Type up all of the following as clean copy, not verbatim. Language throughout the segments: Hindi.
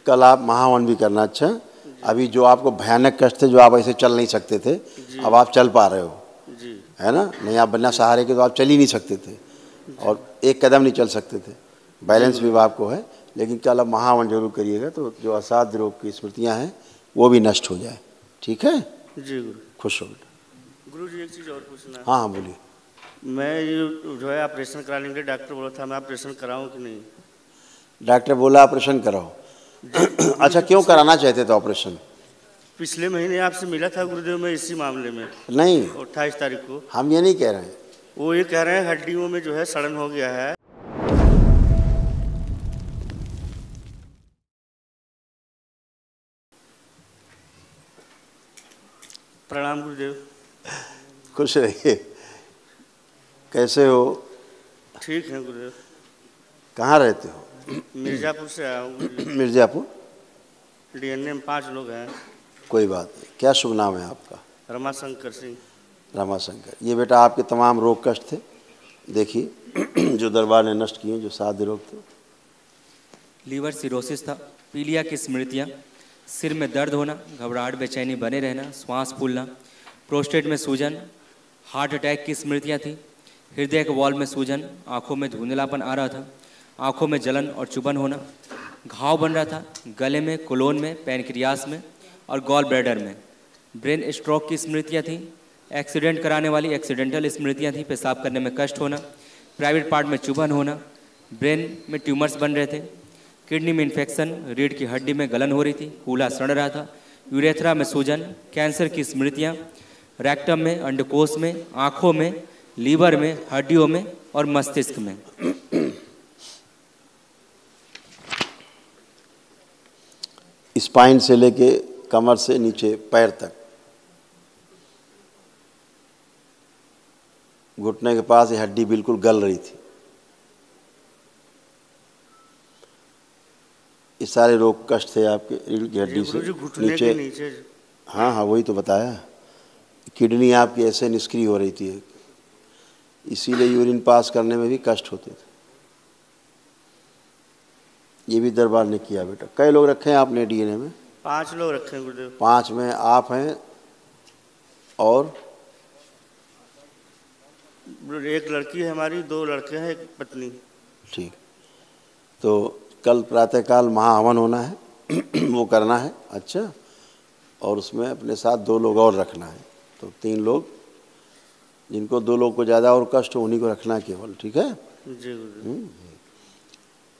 कल आप महावन भी करना। अच्छा, अभी जो आपको भयानक कष्ट थे, जो आप ऐसे चल नहीं सकते थे, अब आप चल पा रहे हो जी। है ना। नहीं आप बिना सहारे के तो आप चल ही नहीं सकते थे और एक कदम नहीं चल सकते थे। बैलेंस भी आपको है, लेकिन कल आप महावन जरूर करिएगा तो जो असाध्य रोग की स्मृतियाँ हैं वो भी नष्ट हो जाए। ठीक है जी गुरु। खुश हो बेटा। गुरु जी एक चीज़ और पूछना है। हाँ हाँ बोलिए। मैं ये जो है ऑपरेशन कराने के लिए डॉक्टर बोला था, मैं ऑपरेशन कराऊं कि नहीं? डॉक्टर बोला ऑपरेशन कराओ। अच्छा, क्यों कराना चाहते थे ऑपरेशन? पिछले महीने आपसे मिला था गुरुदेव मैं इसी मामले में, नहीं 28 तारीख को। हम ये नहीं कह रहे हैं। वो ये कह रहे हैं हड्डियों में जो है सड़न हो गया है। प्रणाम गुरुदेव। खुश रहिए। कैसे हो? ठीक है गुरुदेव। कहाँ रहते हो? मिर्ज़ापुर से आया हूँ। मिर्ज़ापुर। डीएनए में 5 लोग हैं। कोई बात नहीं। क्या शुभ नाम है आपका? रमाशंकर सिंह। रमाशंकर। ये बेटा आपके तमाम रोग कष्ट थे, देखिए जो दरबार ने नष्ट किए, जो साध्य रोग थे। लीवर सिरोसिस था, पीलिया की स्मृतियाँ, सिर में दर्द होना, घबराहट बेचैनी बने रहना, श्वास फूलना, प्रोस्टेट में सूजन, हार्ट अटैक की स्मृतियाँ थी, हृदय के वॉल में सूजन, आंखों में धुंधलापन आ रहा था, आंखों में जलन और चुभन होना, घाव बन रहा था गले में, कोलोन में, पैनक्रियास में और गॉल ब्लैडर में। ब्रेन स्ट्रोक की स्मृतियाँ थी, एक्सीडेंट कराने वाली एक्सीडेंटल स्मृतियाँ थी, पेशाब करने में कष्ट होना, प्राइवेट पार्ट में चुभन होना, ब्रेन में ट्यूमर्स बन रहे थे, किडनी में इन्फेक्शन, रीढ़ की हड्डी में गलन हो रही थी, कूल्हा सड़ रहा था, यूरेथ्रा में सूजन, कैंसर की स्मृतियाँ, रेक्टम में, अंडकोश में, आँखों में, लीवर में, हड्डियों में और मस्तिष्क में। स्पाइन से लेके कमर से नीचे पैर तक, घुटने के पास ये हड्डी बिल्कुल गल रही थी। ये सारे रोग कष्ट थे आपके रीढ़ की हड्डी से नीचे। हाँ हाँ वही तो बताया। किडनी आपकी ऐसे निष्क्रिय हो रही थी, इसीलिए यूरिन पास करने में भी कष्ट होते थे। ये भी दरबार ने किया बेटा। कई लोग रखे हैं आपने डीएनए में? 5 लोग रखे हैं गुरुदेव। 5 में आप हैं और एक लड़की है हमारी, 2 लड़के हैं, एक पत्नी। ठीक। तो कल प्रातःकाल महाहवन होना है वो करना है। अच्छा, और उसमें अपने साथ 2 लोग और रखना है, तो 3 लोग। जिनको 2 लोग को ज़्यादा और कष्ट हो उन्हीं को रखना केवल। ठीक है जी गुरुदेव।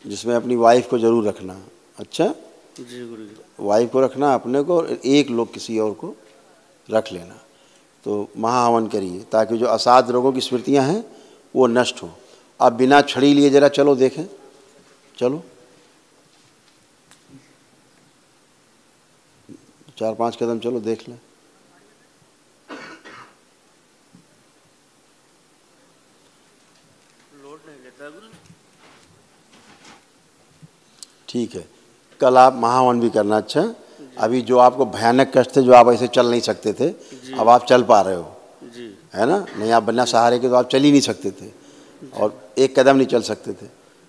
जिसमें अपनी वाइफ को जरूर रखना। अच्छा जी गुरुदेव। वाइफ को रखना, अपने को, और 1 लोग किसी और को रख लेना। तो महाहवन करिए ताकि जो असाध्य रोगों की स्मृतियाँ हैं वो नष्ट हो। अब बिना छड़ी लिए जरा चलो देखें, चलो 4-5 कदम चलो, देख लें। लोड नहीं लेता गुरु। ठीक है, कल आप महाहवन भी करना। अच्छा, अभी जो आपको भयानक कष्ट थे, जो आप ऐसे चल नहीं सकते थे, अब आप चल पा रहे हो जी। है ना। नहीं आप बिना सहारे के तो आप चल ही नहीं सकते थे और एक कदम नहीं चल सकते थे।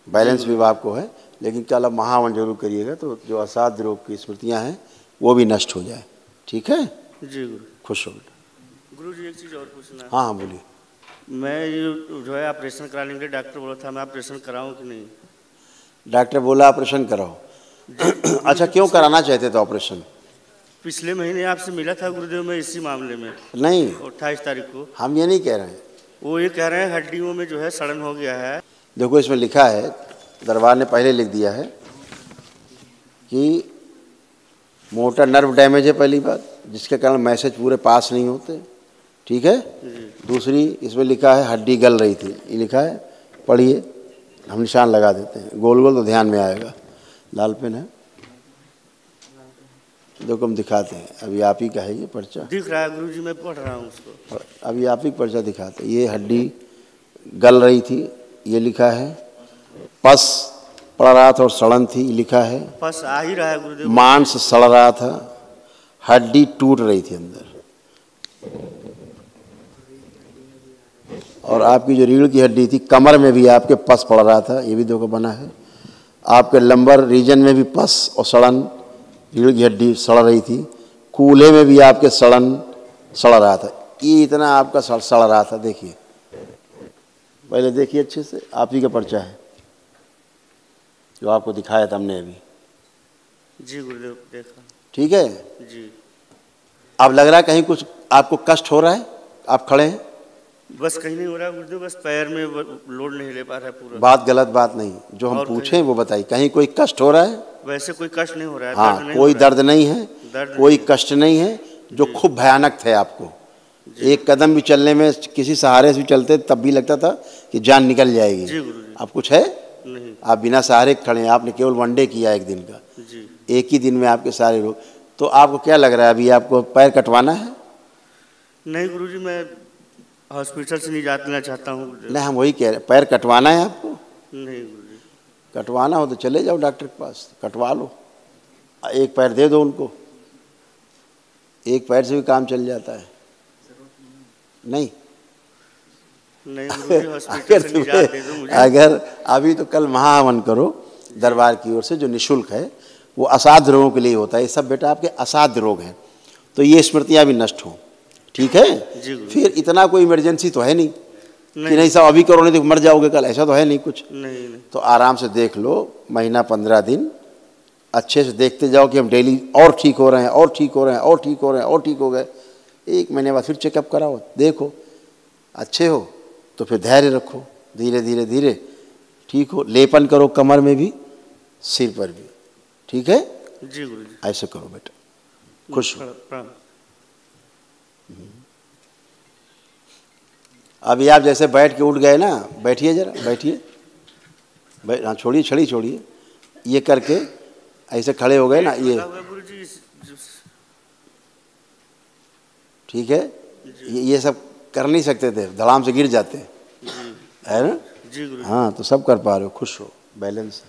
बैलेंस भी आपको है, लेकिन कल आप महाहवन जरूर करिएगा तो जो असाध्य रोग की स्मृतियाँ हैं वो भी नष्ट हो जाए। ठीक है जी गुरु। खुश हो बेटा। गुरु जी एक चीज़ और पूछना है। हाँ हाँ बोलिए। मैं ये जो है ऑपरेशन कराने के लिए डॉक्टर बोला था, मैं ऑपरेशन कराऊं कि नहीं? डॉक्टर बोला ऑपरेशन कराओ। अच्छा, क्यों कराना चाहते थे ऑपरेशन? पिछले महीने आपसे मिला था गुरुदेव मैं इसी मामले में। नहीं 28 तारीख को। हम ये नहीं कह रहे हैं। वो ये कह रहे हैं हड्डियों में जो है सड़न हो गया है। देखो इसमें लिखा है, दरबार ने पहले लिख दिया है कि मोटर नर्व डैमेज है पहली बात, जिसके कारण मैसेज पूरे पास नहीं होते। ठीक है। दूसरी इसमें लिखा है हड्डी गल रही थी, ये लिखा है, पढ़िए, हम निशान लगा देते हैं गोल गोल तो ध्यान में आएगा। लाल पेन है, देखो हम दिखाते हैं। अभी आप ही का है ये पर्चा, दिख रहा है गुरुजी, मैं पढ़ रहा हूँ उसको। अभी आप ही पर्चा दिखाते हैं। ये हड्डी गल रही थी, ये लिखा है। पस पड़ रहा था और सड़न थी, लिखा है। पस आ ही रहा है गुरुदेव। मांस सड़ रहा था, हड्डी टूट रही थी अंदर, और आपकी जो रीढ़ की हड्डी थी कमर में भी आपके पस पड़ रहा था, ये भी देखो बना है। आपके लंबर रीजन में भी पस और सड़न, रीढ़ की हड्डी सड़ रही थी, कूल्हे में भी आपके सड़ रहा था। ये इतना आपका सड़ रहा था। देखिए, पहले देखिए अच्छे से, आप ही का पर्चा है जो आपको दिखाया था हमने अभी। जी गुरुदेव, देखा। ठीक है जी। अब लग रहा है कहीं कुछ आपको कष्ट हो रहा है? आप खड़े हैं? बस कहीं नहीं हो रहा गुरुदेव, बस पैर में लोड नहीं ले पा रहा है पूरा। बात गलत बात नहीं, जो हम पूछे वो बताइए। कहीं कोई कष्ट हो रहा है? वैसे कोई कष्ट नहीं हो रहा है। हाँ, कोई दर्द नहीं है, कोई कष्ट नहीं है जो खूब भयानक थे आपको। एक कदम भी चलने में, किसी सहारे से भी चलते तब भी लगता था कि जान निकल जाएगी। जी गुरुजी। आप कुछ है नहीं, आप बिना सहारे खड़े हैं। आपने केवल 1 डे किया, एक दिन का। जी। एक ही दिन में आपके सारे रोग। तो आपको क्या लग रहा है, अभी आपको पैर कटवाना है? नहीं गुरुजी, मैं हॉस्पिटल से नहीं जाना चाहता हूँ। नहीं, हम वही कह रहे, पैर कटवाना है आपको? नहीं गुरुजी। कटवाना हो तो चले जाओ डॉक्टर के पास, कटवा लो। एक पैर दे दो उनको, एक पैर से भी काम चल जाता है। नहीं गुरुजी, हॉस्पिटल से नहीं जाते तो मुझे। अगर अभी तो कल महाहवन करो दरबार की ओर से, जो निःशुल्क है, वो असाध्य रोगों के लिए होता है। ये सब बेटा आपके असाध्य रोग हैं, तो ये स्मृतियाँ भी नष्ट हों। ठीक है? फिर इतना कोई इमरजेंसी तो है नहीं कि नहीं साहब अभी करो नहीं तो मर जाओगे कल, ऐसा तो है नहीं कुछ। नहीं। तो आराम से देख लो, महीना 15 दिन अच्छे से देखते जाओ कि हम डेली और ठीक हो रहे हैं, और ठीक हो रहे हैं, और ठीक हो रहे हैं, और ठीक हो गए। 1 महीने बाद फिर चेकअप कराओ, देखो अच्छे हो तो फिर धैर्य रखो, धीरे धीरे धीरे ठीक हो। लेपन करो कमर में भी, सिर पर भी। ठीक है जी गुरुजी, ऐसे करो बेटा, खुश हो। अभी आप जैसे बैठ के उठ गए ना, बैठिए जरा, बैठिए, हाँ छोड़िए, छड़ी छोड़िए, ये करके ऐसे खड़े हो गए ना, ये ठीक है। ये सब कर नहीं सकते थे, धड़ाम से गिर जाते है ना। जी गुरुजी। हाँ, तो सब कर पा रहे हो, खुश हो, बैलेंस।